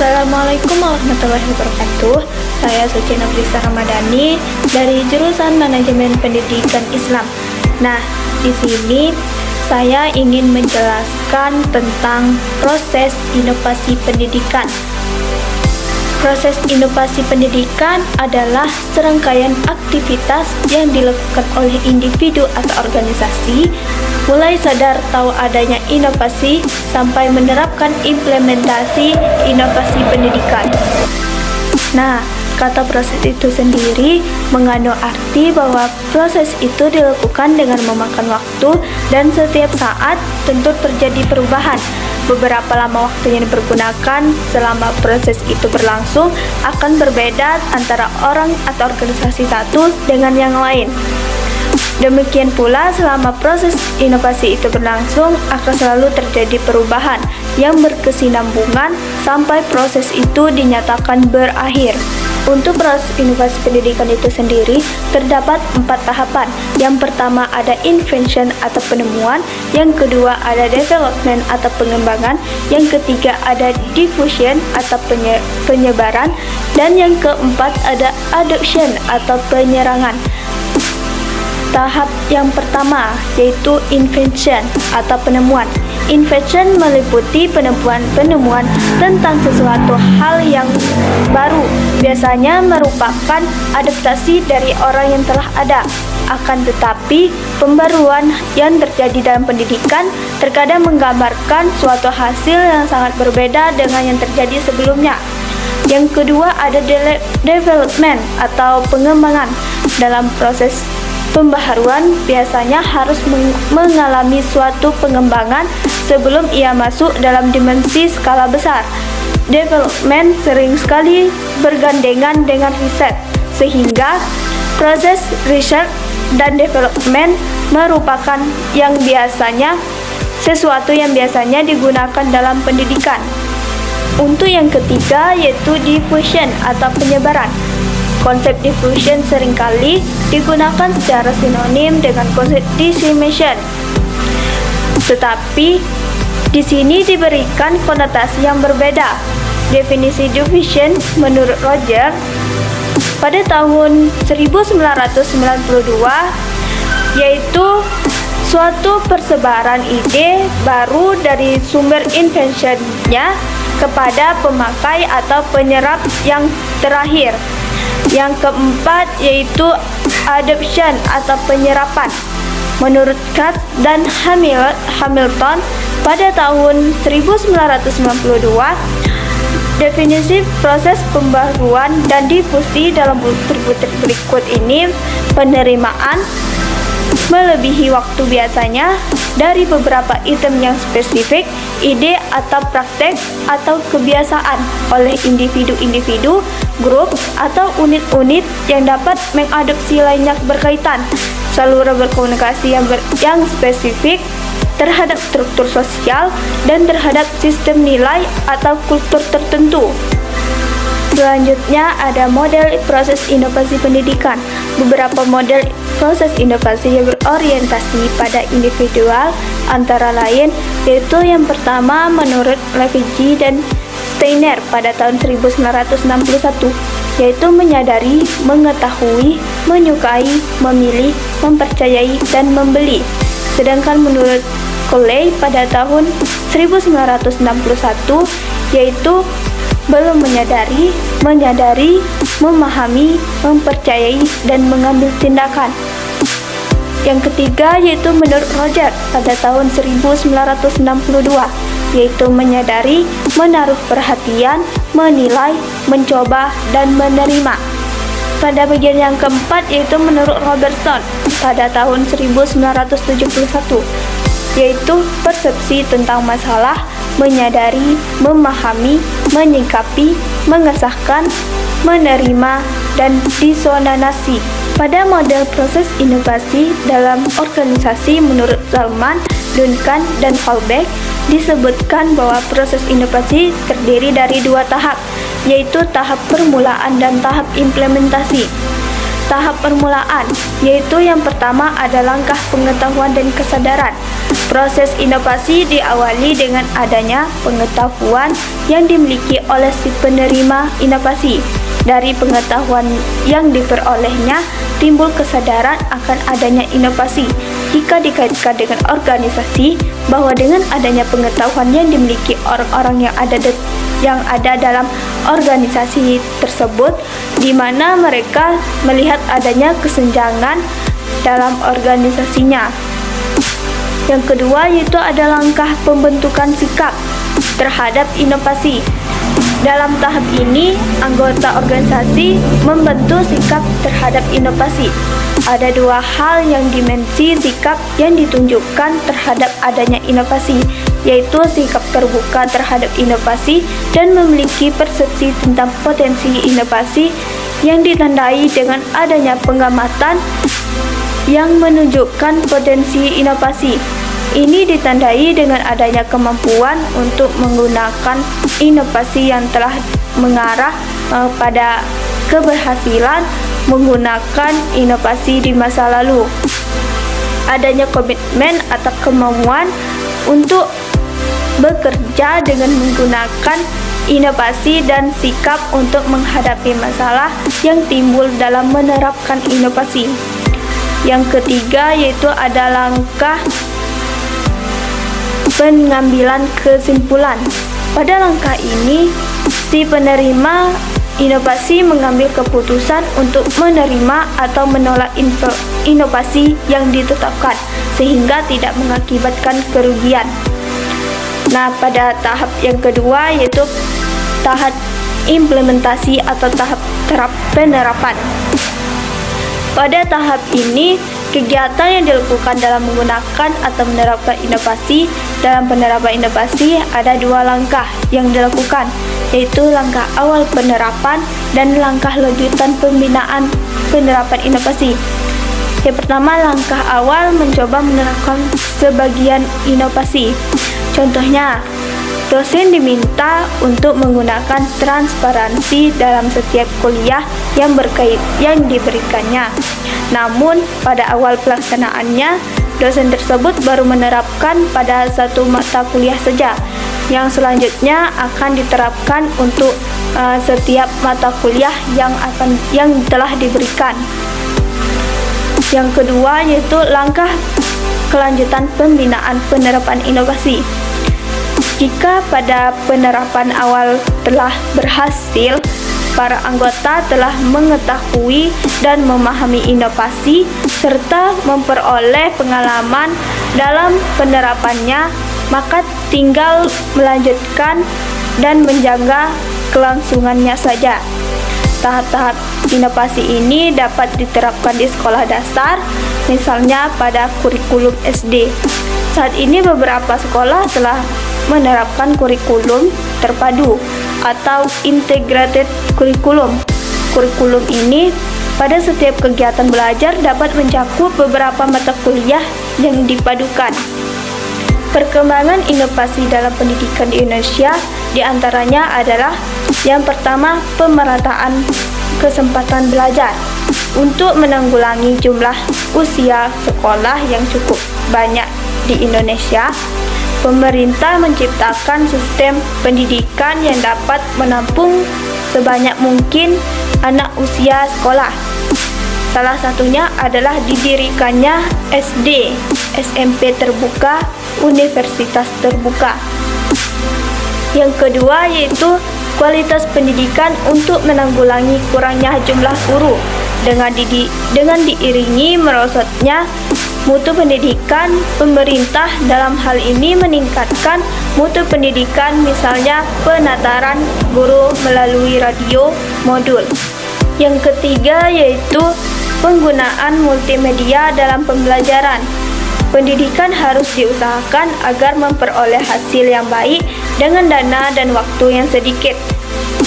Assalamualaikum warahmatullahi wabarakatuh. Saya Suci Nafisa Ramadhani dari jurusan Manajemen Pendidikan Islam. Nah, di sini saya ingin menjelaskan tentang proses inovasi pendidikan. Proses inovasi pendidikan adalah serangkaian aktivitas yang dilakukan oleh individu atau organisasi, mulai sadar tahu adanya inovasi sampai menerapkan implementasi inovasi pendidikan. Nah, kata proses itu sendiri mengandung arti bahwa proses itu dilakukan dengan memakan waktu dan setiap saat tentu terjadi perubahan. Beberapa lama waktu yang dipergunakan selama proses itu berlangsung akan berbeda antara orang atau organisasi satu dengan yang lain. Demikian pula selama proses inovasi itu berlangsung akan selalu terjadi perubahan yang berkesinambungan sampai proses itu dinyatakan berakhir. Untuk proses inovasi pendidikan itu sendiri terdapat 4 tahapan. Yang pertama ada invention atau penemuan, yang kedua ada development atau pengembangan, yang ketiga ada diffusion atau penyebaran, dan yang keempat ada adoption atau penyerangan. Tahap yang pertama yaitu invention atau penemuan. Invention meliputi penemuan tentang sesuatu hal yang baru, biasanya merupakan adaptasi dari orang yang telah ada. Akan tetapi, pembaruan yang terjadi dalam pendidikan terkadang menggambarkan suatu hasil yang sangat berbeda dengan yang terjadi sebelumnya. Yang kedua ada development atau pengembangan. Dalam proses pembaharuan biasanya harus mengalami suatu pengembangan sebelum ia masuk dalam dimensi skala besar. Development sering sekali bergandengan dengan riset, sehingga proses research dan development merupakan sesuatu yang biasanya digunakan dalam pendidikan. Untuk yang ketiga yaitu diffusion atau penyebaran. Konsep diffusion seringkali digunakan secara sinonim dengan konsep dissemination. Tetapi di sini diberikan konotasi yang berbeda. Definisi diffusion menurut Roger pada tahun 1992 yaitu suatu persebaran ide baru dari sumber inventionnya kepada pemakai atau penyerap yang terakhir. Yang keempat yaitu adoption atau penyerapan. Menurut Katz dan Hamilton pada tahun 1992, definisi proses pembaruan dan difusi dalam butir-butir berikut ini: penerimaan melebihi waktu biasanya dari beberapa item yang spesifik, ide atau praktek atau kebiasaan oleh individu-individu, grup atau unit-unit yang dapat mengadopsi lainnya berkaitan, saluran berkomunikasi yang spesifik terhadap struktur sosial dan terhadap sistem nilai atau kultur tertentu. Selanjutnya ada model proses inovasi pendidikan. Beberapa model proses inovasi yang berorientasi pada individual antara lain yaitu yang pertama menurut Levy dan Steiner pada tahun 1961 yaitu menyadari, mengetahui, menyukai, memilih, mempercayai, dan membeli. Sedangkan menurut Coley pada tahun 1961 yaitu belum menyadari, memahami, mempercayai, dan mengambil tindakan. Yang ketiga yaitu menurut Roger pada tahun 1962 yaitu menyadari, menaruh perhatian, menilai, mencoba, dan menerima. Pada bagian yang keempat yaitu menurut Robertson pada tahun 1971 yaitu persepsi tentang masalah, menyadari, memahami, menyikapi, mengesahkan, menerima, dan disonansi. Pada model proses inovasi dalam organisasi menurut Zalman, Duncan, dan Holbeck disebutkan bahwa proses inovasi terdiri dari 2 tahap, yaitu tahap permulaan dan tahap implementasi. Tahap permulaan, yaitu yang pertama ada langkah pengetahuan dan kesadaran. Proses inovasi diawali dengan adanya pengetahuan yang dimiliki oleh si penerima inovasi. Dari pengetahuan yang diperolehnya, timbul kesadaran akan adanya inovasi. Jika dikaitkan dengan organisasi, bahwa dengan adanya pengetahuan yang dimiliki orang-orang yang ada dalam organisasi tersebut, di mana mereka melihat adanya kesenjangan dalam organisasinya. Yang kedua yaitu ada langkah pembentukan sikap terhadap inovasi. Dalam tahap ini, anggota organisasi membentuk sikap terhadap inovasi. Ada dua hal yang dimensi sikap yang ditunjukkan terhadap adanya inovasi, yaitu sikap terbuka terhadap inovasi dan memiliki persepsi tentang potensi inovasi yang ditandai dengan adanya pengamatan yang menunjukkan potensi inovasi. Ini ditandai dengan adanya kemampuan untuk menggunakan inovasi yang telah mengarah pada keberhasilan menggunakan inovasi di masa lalu. Adanya komitmen atau kemauan untuk bekerja dengan menggunakan inovasi dan sikap untuk menghadapi masalah yang timbul dalam menerapkan inovasi. Yang ketiga yaitu ada langkah pengambilan kesimpulan. Pada langkah ini, si penerima inovasi mengambil keputusan untuk menerima atau menolak inovasi yang ditetapkan, sehingga tidak mengakibatkan kerugian. Nah, pada tahap yang kedua yaitu tahap implementasi atau tahap penerapan. Pada tahap ini, kegiatan yang dilakukan dalam menggunakan atau menerapkan inovasi. Dalam penerapan inovasi ada dua langkah yang dilakukan, yaitu langkah awal penerapan dan langkah lanjutan pembinaan penerapan inovasi. Yang pertama, langkah awal mencoba menerapkan sebagian inovasi. Contohnya, dosen diminta untuk menggunakan transparansi dalam setiap kuliah yang diberikannya. Namun, pada awal pelaksanaannya, dosen tersebut baru menerapkan pada satu mata kuliah saja. Yang selanjutnya akan diterapkan untuk setiap mata kuliah yang telah diberikan. Yang kedua yaitu langkah kelanjutan pembinaan penerapan inovasi. Jika pada penerapan awal telah berhasil, para anggota telah mengetahui dan memahami inovasi serta memperoleh pengalaman dalam penerapannya, maka tinggal melanjutkan dan menjaga kelangsungannya saja. Tahap-tahap inovasi ini dapat diterapkan di sekolah dasar, misalnya pada kurikulum SD. Saat ini beberapa sekolah telah menerapkan kurikulum terpadu atau integrated curriculum. Kurikulum ini pada setiap kegiatan belajar dapat mencakup beberapa mata kuliah yang dipadukan. Perkembangan inovasi dalam pendidikan di Indonesia diantaranya adalah yang pertama, pemerataan kesempatan belajar. Untuk menanggulangi jumlah usia sekolah yang cukup banyak di Indonesia, pemerintah menciptakan sistem pendidikan yang dapat menampung sebanyak mungkin anak usia sekolah. Salah satunya adalah didirikannya SD, SMP terbuka, universitas terbuka. Yang kedua yaitu kualitas pendidikan untuk menanggulangi kurangnya jumlah guru dengan diiringi merosotnya mutu pendidikan. Pemerintah dalam hal ini meningkatkan mutu pendidikan, misalnya penataran guru melalui radio modul. Yang ketiga yaitu penggunaan multimedia dalam pembelajaran. Pendidikan harus diusahakan agar memperoleh hasil yang baik dengan dana dan waktu yang sedikit.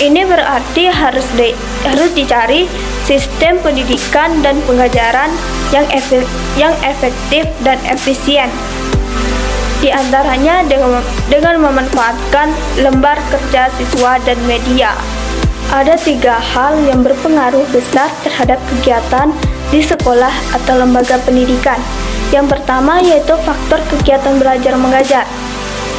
Ini berarti harus dicari sistem pendidikan dan pengajaran yang efektif dan efisien. Di antaranya dengan memanfaatkan lembar kerja siswa dan media. Ada 3 hal yang berpengaruh besar terhadap kegiatan di sekolah atau lembaga pendidikan. Yang pertama yaitu faktor kegiatan belajar mengajar.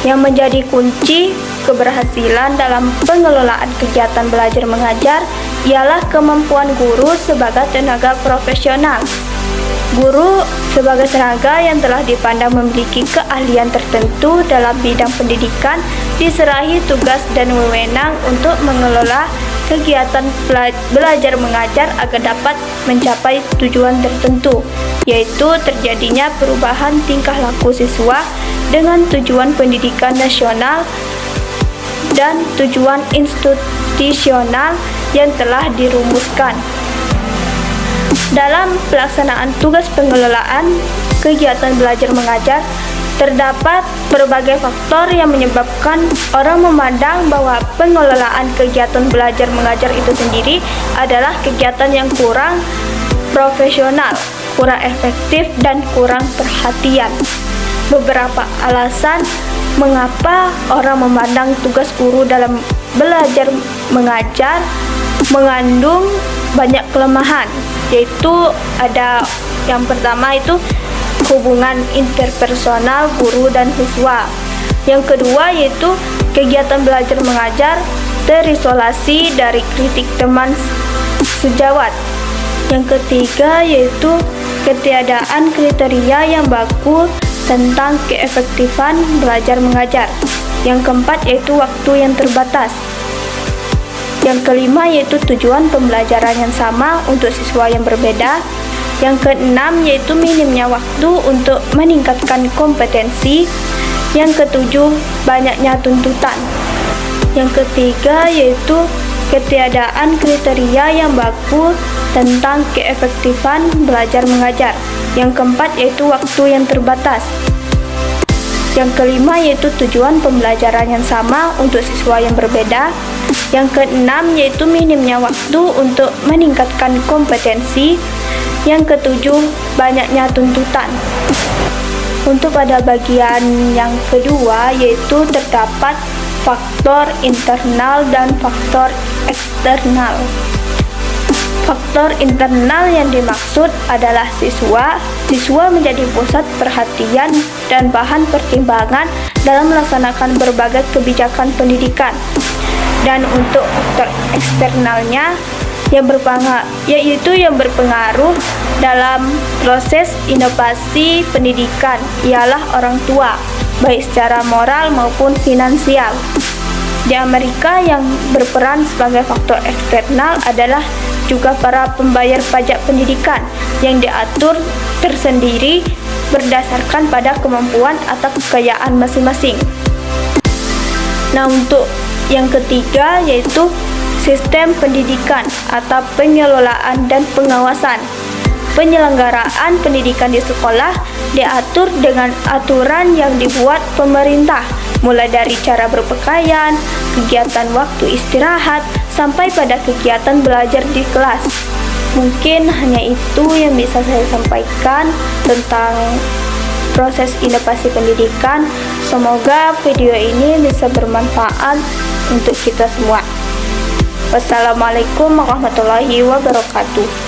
Yang menjadi kunci keberhasilan dalam pengelolaan kegiatan belajar mengajar ialah kemampuan guru sebagai tenaga profesional. Guru sebagai tenaga yang telah dipandang memiliki keahlian tertentu dalam bidang pendidikan diserahi tugas dan wewenang untuk mengelola kegiatan belajar mengajar agar dapat mencapai tujuan tertentu, yaitu terjadinya perubahan tingkah laku siswa dengan tujuan pendidikan nasional dan tujuan institusional yang telah dirumuskan. Dalam pelaksanaan tugas pengelolaan kegiatan belajar mengajar, terdapat berbagai faktor yang menyebabkan orang memandang bahwa pengelolaan kegiatan belajar mengajar itu sendiri adalah kegiatan yang kurang profesional, kurang efektif, dan kurang perhatian. Beberapa alasan mengapa orang memandang tugas guru dalam belajar mengajar mengandung banyak kelemahan, yaitu ada yang pertama itu hubungan interpersonal guru dan siswa. Yang kedua yaitu kegiatan belajar mengajar terisolasi dari kritik teman sejawat. Yang ketiga yaitu ketiadaan kriteria yang baku tentang keefektifan belajar mengajar. Yang keempat yaitu waktu yang terbatas. Yang kelima yaitu tujuan pembelajaran yang sama untuk siswa yang berbeda. Yang keenam yaitu minimnya waktu untuk meningkatkan kompetensi. Yang ketujuh, banyaknya tuntutan. Yang ketiga yaitu ketiadaan kriteria yang baku tentang keefektifan belajar mengajar. Yang keempat yaitu waktu yang terbatas. Yang kelima yaitu tujuan pembelajaran yang sama untuk siswa yang berbeda. Yang keenam yaitu minimnya waktu untuk meningkatkan kompetensi. Yang ketujuh, banyaknya tuntutan. Untuk pada bagian yang kedua yaitu terdapat faktor internal dan faktor eksternal. Faktor internal yang dimaksud adalah siswa. Siswa menjadi pusat perhatian dan bahan pertimbangan dalam melaksanakan berbagai kebijakan pendidikan. Dan untuk faktor eksternalnya yaitu yang berpengaruh dalam proses inovasi pendidikan ialah orang tua, baik secara moral maupun finansial. Di Amerika yang berperan sebagai faktor eksternal adalah juga para pembayar pajak pendidikan yang diatur tersendiri berdasarkan pada kemampuan atau kekayaan masing-masing. Nah, untuk yang ketiga yaitu sistem pendidikan atau pengelolaan dan pengawasan. Penyelenggaraan pendidikan di sekolah diatur dengan aturan yang dibuat pemerintah, mulai dari cara berpakaian, kegiatan waktu istirahat, sampai pada kegiatan belajar di kelas. Mungkin hanya itu yang bisa saya sampaikan tentang proses inovasi pendidikan. Semoga video ini bisa bermanfaat untuk kita semua. Wassalamualaikum warahmatullahi wabarakatuh.